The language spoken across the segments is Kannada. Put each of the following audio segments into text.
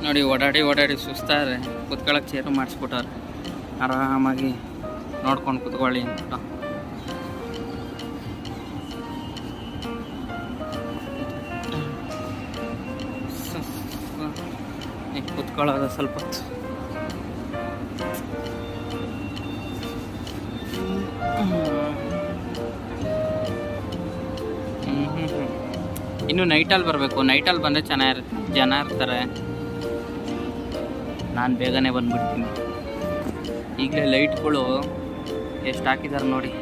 ನೋಡಿ ಓಡಾಡಿ ಸುಸ್ತಾರೆ. ಕುತ್ಕೊಳ್ಳೋಕೆ ಚೇರು ಮಾಡಿಸ್ಬಿಟ್ಟವ್ರೆ. ಆರಾಮಾಗಿ ನೋಡ್ಕೊಂಡು ಕುತ್ಕೊಳ್ಳಿ ಅಂತ. ಕುತ್ಕೊಳ್ಳೋದು ಸ್ವಲ್ಪ ಹೊತ್ತು. ಇನ್ನು ನೈಟಲ್ಲಿ ಬರಬೇಕು. ನೈಟಲ್ಲಿ ಬಂದರೆ ಚೆನ್ನಾಗಿರುತ್ತೆ, ಜನ ಇರ್ತಾರೆ. ನಾನು ಬೇಗನೆ ಬಂದುಬಿಡ್ತೀನಿ. ಈಗಲೇ ಲೈಟ್ಗಳು ಎಷ್ಟು ಹಾಕಿದ್ದಾರೆ ನೋಡಿ.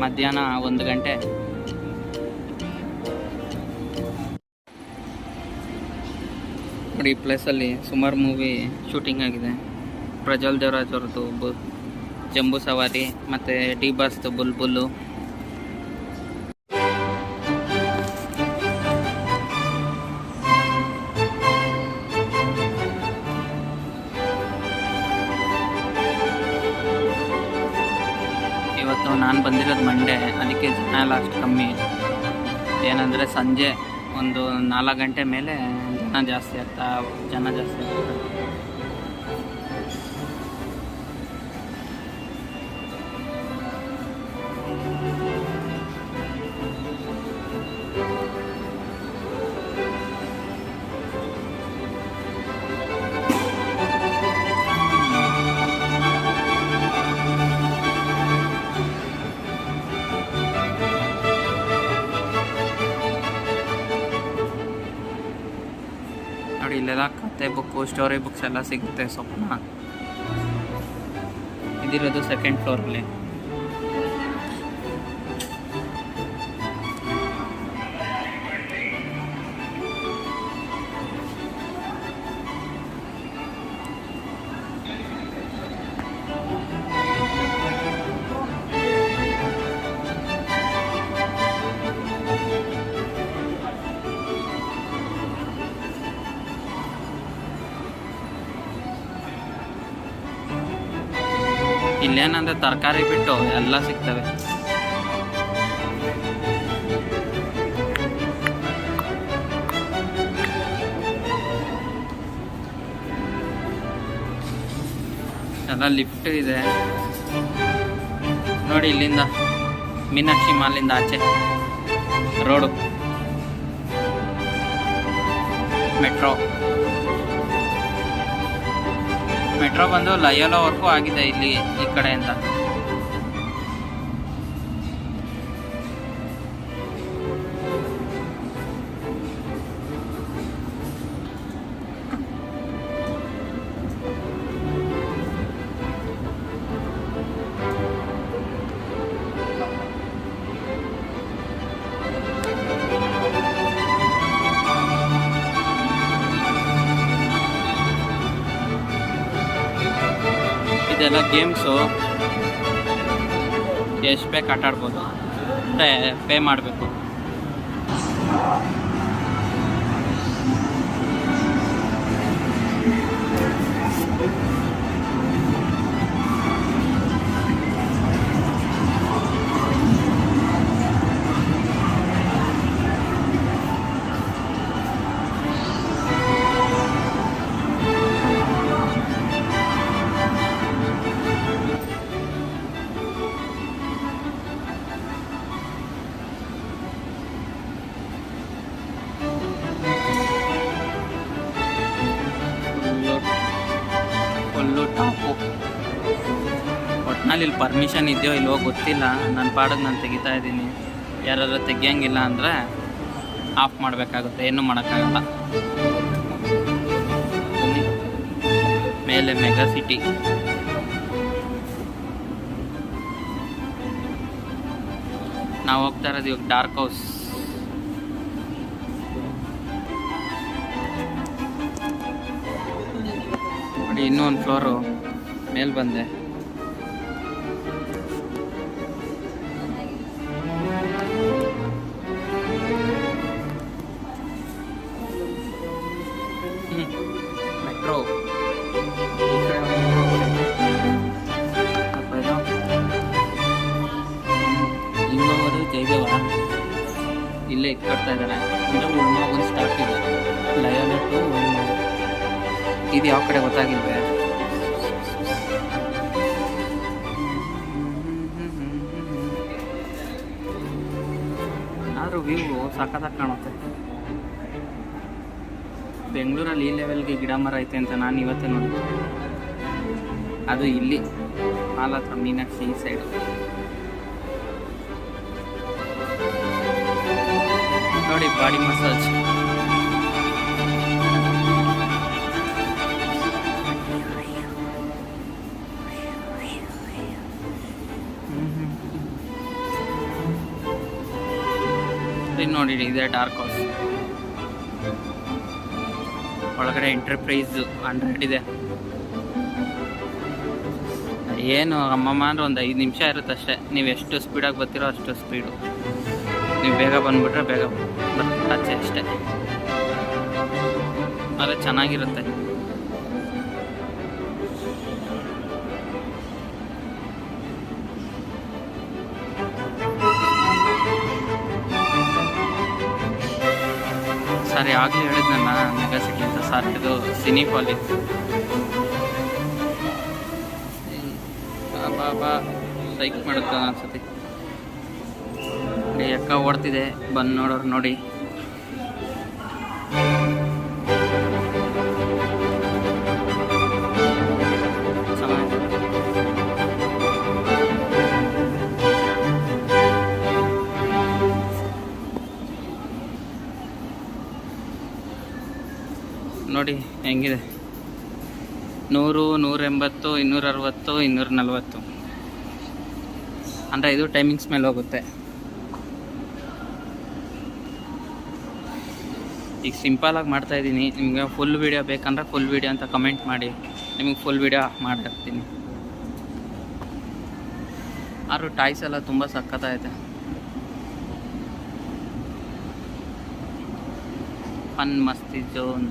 ಮಧ್ಯಾಹ್ನ 1 ಗಂಟೆ. ನೋಡಿ ಈ ಪ್ಲೇಸಲ್ಲಿ ಸುಮಾರು ಮೂವಿ ಶೂಟಿಂಗ್ ಆಗಿದೆ. ಪ್ರಜ್ವಲ್ ದೇವರಾಜ್ ಅವ್ರದ್ದು ಜಂಬೂ ಸವಾರಿ ಮತ್ತು ಡಿ ಬಾಸ್ದು ಬುಲ್ಬುಲ್ಲು. ಇವತ್ತು ನಾನು ಬಂದಿರೋದು ಮಂಡೇ, ಅದಕ್ಕೆ ಜನ ಎಲ್ಲ ಅಷ್ಟು ಕಮ್ಮಿ. ಏನಂದರೆ ಸಂಜೆ ಒಂದು 4 ಗಂಟೆ ಮೇಲೆ ಜನ ಜಾಸ್ತಿ ಆಗ್ತಾರೆ. ನೋಡಿ ಇಲ್ಲೆಲ್ಲ ಕತೆ ಬುಕ್ಕು, ಸ್ಟೋರಿ ಬುಕ್ಸ್ ಎಲ್ಲ ಸಿಗುತ್ತೆ. ಸ್ವಪ್ನ ಇದಿರೋದು 2nd ಫ್ಲೋರಲ್ಲಿ. ಇಲ್ಲೇನಂದ್ರೆ ತರಕಾರಿ ಬಿಟ್ಟು ಎಲ್ಲ ಸಿಗ್ತವೆ. ಎಲ್ಲ ಲಿಫ್ಟ್ ಇದೆ ನೋಡಿ. ಇಲ್ಲಿಂದ ಮೀನಾಕ್ಷಿ ಮಾಲಿಂದ ಆಚೆ ರೋಡು ಮೆಟ್ರೋ ಬಂದು ಲಯೋಲಾವರೆಗೂ ಆಗಿದೆ ಇಲ್ಲಿ ಈ ಕಡೆಯಿಂದ. ಇದೆಲ್ಲ ಗೇಮ್ಸು, ಎಷ್ಟು ಬೇಕು ಆಟ ಆಡ್ಬೋದು, ಪೇ ಮಾಡಬೇಕು. ಟಾಪು. ಒಟ್ಟಿನಲ್ಲಿ ಇಲ್ಲಿ ಪರ್ಮಿಷನ್ ಇದೆಯೋ ಇಲ್ವೋ ಗೊತ್ತಿಲ್ಲ. ನನ್ನ ಪಾಡಿಗೆ ನಾನು ತೆಗಿತಾ ಇದ್ದೀನಿ. ಯಾರಾದ್ರೂ ತೆಗಿಯಂಗಿಲ್ಲ ಅಂದರೆ ಆಫ್ ಮಾಡಬೇಕಾಗುತ್ತೆ, ಏನೂ ಮಾಡೋಕ್ಕಾಗಲ್ಲ. ಮೇಲೆ ಮೆಗಾ ಸಿಟಿ. ನಾವು ಹೋಗ್ತಾ ಇರೋದು ಇವಾಗ ಡಾರ್ಕ್ ಹೌಸ್. ನೋಡಿ ಇನ್ನೂ ಒಂದು ಫ್ಲೋರು ಮೇಲೆ ಬಂದೆ. ಮೆಟ್ರೋ ಹಿಂಗೋಗೋದು ಜಯದೇವ. ಇಲ್ಲೇ ಕಟ್ತಾ ಇದ್ದಾರೆ. ಅಂದರೆ ಒಂದು ಸ್ಟಾಪ್ ಇದೆ. ಲಯೋಲ ಟು ಇದು ಯಾವ ಕಡೆ ಗೊತ್ತಾಗಿಲ್ವೇ? ಆದರೂ ವ್ಯೂ ಸಖತ್ತಾಗಿ ಕಾಣುತ್ತೆ. ಬೆಂಗಳೂರಲ್ಲಿ ಈ ಲೆವೆಲ್ಗೆ ಗಿಡ ಮರ ಐತೆ ಅಂತ ನಾನು ಇವತ್ತೇ ನೋಡಿದೆ. ಅದು ಇಲ್ಲಿ ಮಾಲ್ ಹತ್ರ ಮೀನಾಕ್ಷಿ ಈ ಸೈಡು. ನೋಡಿ ಬಾಡಿ ಮಸಾಜ್. ನೋಡಿ ಇದೆ ಡಾರ್ಕ್ ಹೌಸ್. ಒಳಗಡೆ ಎಂಟರ್ಪ್ರೈಸ್ 100 ಇದೆ. ಏನು ಅಮ್ಮಮ್ಮ ಅಂದ್ರೆ ಒಂದು 5 ನಿಮಿಷ ಇರುತ್ತೆ ಅಷ್ಟೇ. ನೀವು ಎಷ್ಟು ಸ್ಪೀಡಾಗಿ ಬರ್ತೀರೋ ಅಷ್ಟು ಸ್ಪೀಡು. ನೀವು ಬೇಗ ಬಂದುಬಿಟ್ರೆ ಬೇಗ ಆಚೆ ಅಷ್ಟೇ. ಆದರೆ ಚೆನ್ನಾಗಿರುತ್ತೆ. ಸರಿ ಆಗಲೇ ಹೇಳಿದ್ನಲ್ಲ ಮೆಗಾ ಸಿಟಿ ಅಂತ. ಸರ್ ಇದು ಸಿನಿಪಾಲಿ. ಬಾ ಸೈಕ್ ಮಾಡುತ್ತೆ ಅನ್ಸತಿ. ಎಕ್ಕ ಓಡ್ತಿದೆ, ಬಂದು ನೋಡೋರು ನೋಡಿ. ನೋಡಿ ಹೆಂಗಿದೆ. 100, 180, 260, 240 ಅಂದರೆ ಇದು ಟೈಮಿಂಗ್ಸ್ ಮೇಲೆ ಹೋಗುತ್ತೆ. ಈಗ ಸಿಂಪಲಾಗಿ ಮಾಡ್ತಾಯಿದ್ದೀನಿ. ನಿಮಗೆ ಫುಲ್ ವೀಡಿಯೋ ಬೇಕಂದ್ರೆ ಫುಲ್ ವೀಡಿಯೋ ಅಂತ ಕಮೆಂಟ್ ಮಾಡಿ, ನಿಮಗೆ ಫುಲ್ ವೀಡಿಯೋ ಮಾಡಿರ್ತೀನಿ. ಆದರೂ ಟಾಯ್ಸ್ ಎಲ್ಲ ತುಂಬ ಸಖತ್ತಾಗೈತೆ. ಫನ್ ಮಸ್ತಿ ಝೋನ್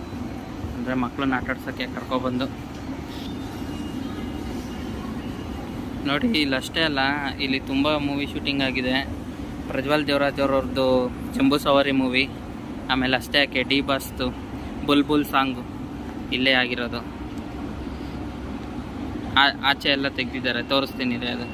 ಅಂದರೆ ಮಕ್ಕಳನ್ನ ಆಟಾಡ್ಸೋಕ್ಕೆ ಕರ್ಕೊಬಂದು. ನೋಡಿ ಇಲ್ಲಿ ಅಷ್ಟೇ ಅಲ್ಲ, ಇಲ್ಲಿ ತುಂಬ ಮೂವಿ ಶೂಟಿಂಗ್ ಆಗಿದೆ. ಪ್ರಜ್ವಲ್ ದೇವರಾಜ್ ಅವ್ರದ್ದು ಜಂಬೂ ಸವಾರಿ ಮೂವಿ, ಆಮೇಲೆ ಅಷ್ಟೇ ಯಾಕೆ ಡಿ ಬಾಸ್ದು ಬುಲ್ಬುಲ್ ಸಾಂಗು ಇಲ್ಲೇ ಆಗಿರೋದು. ಆಚೆ ಎಲ್ಲ ತೆಗೆದಿದ್ದಾರೆ, ತೋರಿಸ್ತೀನಿ ಅದು.